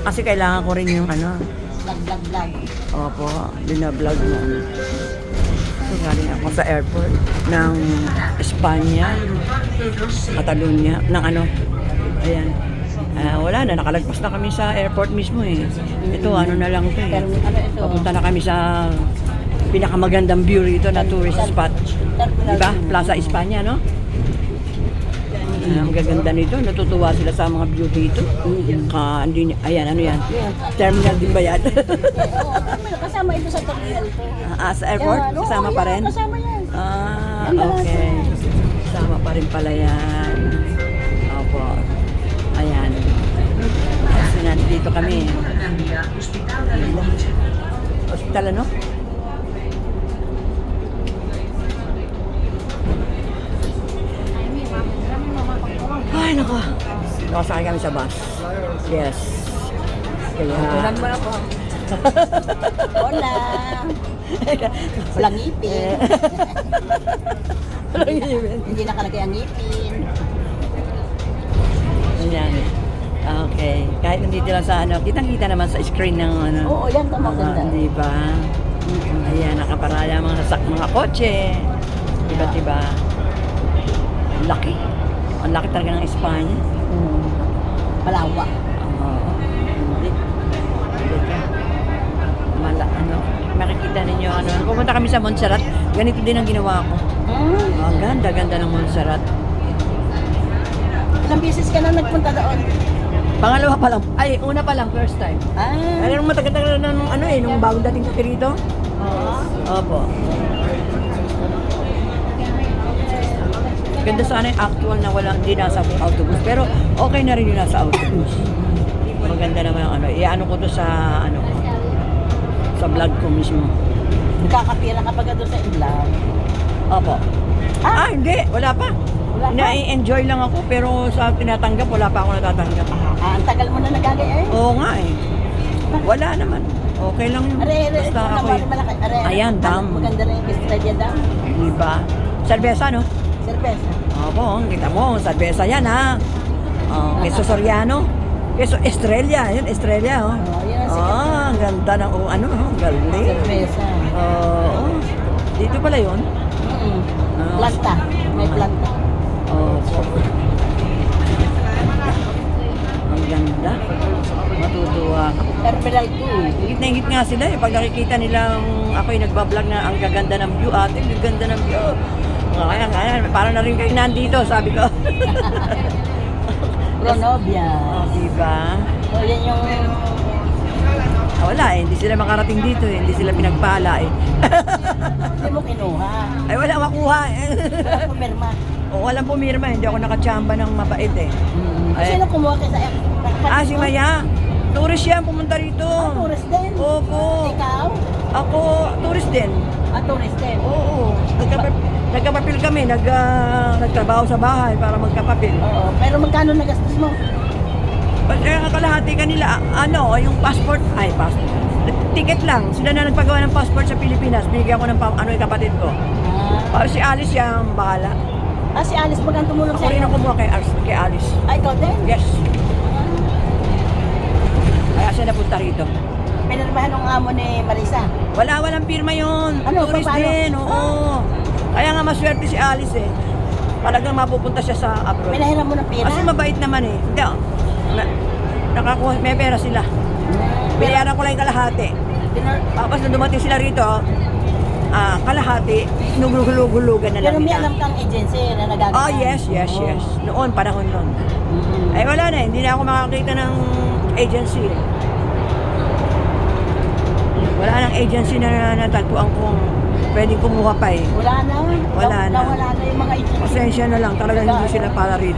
Kasi kailangan ko rin yung ano. Vlog. Opo, binablog mo. So, galing ako sa airport ng Espanya, Catalonia, ng ano. Ayan. Wala na, nakalagpas na kami sa airport mismo eh. Ito, ano na lang ito eh. Pero ano ito? Papunta na kami sa pinakamagandang view rito na tourist spot. Diba? Plaza Espanya, no? Ang gaganda nito. Natutuwa sila sa mga view dito. Ayan, ano yan? Terminal din ba yan? Kasama ito sa terminal ito. Sa airport? Kasama pa rin? Kasama yan. Okay. Kasama pa rin pala yan. Opo. Ayan. Kasi nandito kami. Hospital ano? Ay, naku. Nakasakay kami sa bus. Yes. Kaya... Tulan mo ako. Hola. Walang ngipin. Walang ngipin. Hindi nakalagay ang ngipin. Ayan. Okay. Kahit nandito lang sa ano, kitang-kita naman sa screen ng ano. Oo, yan ka maganda. Di ba? Ayan, nakaparada mga kotse. Iba't-iba. Laki. Ang laki talaga ng Espanya. Malawak. Makikita ninyo ano. Pumunta kami sa Montserrat. Ganito din ang ginawa ko. Ang ganda ng Montserrat. Ilang beses ka na nagpunta doon? Pangalawa pa lang. Ay, una pa lang, first time. Kaya nung matagal-tagal na nung ano eh, nung bagong dating ko rito. Opo. Ganda sana yung actual na hindi nasa autobus. Pero okay na rin yung nasa autobus. Maganda naman yung ano. Iano ko to sa ano sa vlog ko mismo. Nakakapira ka pa doon sa vlog? Opo. Hindi. Wala pa. Na-enjoy lang ako pero sa tinatanggap, wala pa ako natatanggap. Ang tagal mo na nagagaya eh. Oo nga eh. Wala naman. Okay lang yun. Basta ako eh. Ayan, dam. Maganda rin yung Estrella Dam. Diba? Cerveza, no? Cerveza. Opo, kita mo, cerveza yan ha. Queso Soriano. Queso Estrella, yun, Estrella, oh. Ang ganda ng, ano, galing. Cerveza. Dito pala yun. Planta. May planta. Opo. Ang ganda. Matutuwa ka. Terminal 2. Higit na higit nga sila eh. Pag nakikita nilang ako'y nagbablog na ang gaganda ng view, ate, ang gaganda ng view. Kaya, parang na rin kayo nandito, sabi ko. Pronovia. Diba? Yan yung... Wala eh, hindi sila makarating dito eh. Hindi sila pinagpala eh. Hindi mo kinuha. Ay, wala makuha eh. Walang pumirma. Walang pumirma. Hindi ako nakachamba ng mabait eh. Sino kumuha kayo sa... Si Maya. Tourist yan, pumunta rito. Tourist din? Opo. Ikaw? Ako, tourist din. Tourist din? Oo. Nagkapapil kami, nagtrabaho sa bahay para magkapapil. Oo, pero magkano nagastos mo? Kalahati kanila, yung passport, ticket lang. Sila na nagpagawa ng passport sa Pilipinas. Binigyan ko ng yung kapatid ko. Si Alice yung bahala. Si Alice, magkano tumulong Ako sa'yo? rin ang kumuha kay Alice. Ikaw din? Yes. Kaya siya napunta rito. Pinirmahan ng amo ni Marisa? Walang pirma yun. Tourist din, oo. Kaya nga maswerte si Alice eh. Talagang mapupunta siya sa abroad. Pinahiram mo ng pera? Kasi mabait naman eh. Hindi, nakakuha, may pera sila. Pinayaran ko lang yung kalahati. Tapos nung dumating sila rito, kalahati, nugulugan na lang Pero may nila. alam kang agency na nagagawa? Yes. Noon, panahon nun. Ay wala na, hindi na ako makakita ng agency. Wala nang agency na natagpuan kong pwedeng kumuha pa eh. Wala na. Wala na. Wala na yung mga agency. Pasensya na lang, talagang hindi sila para rito.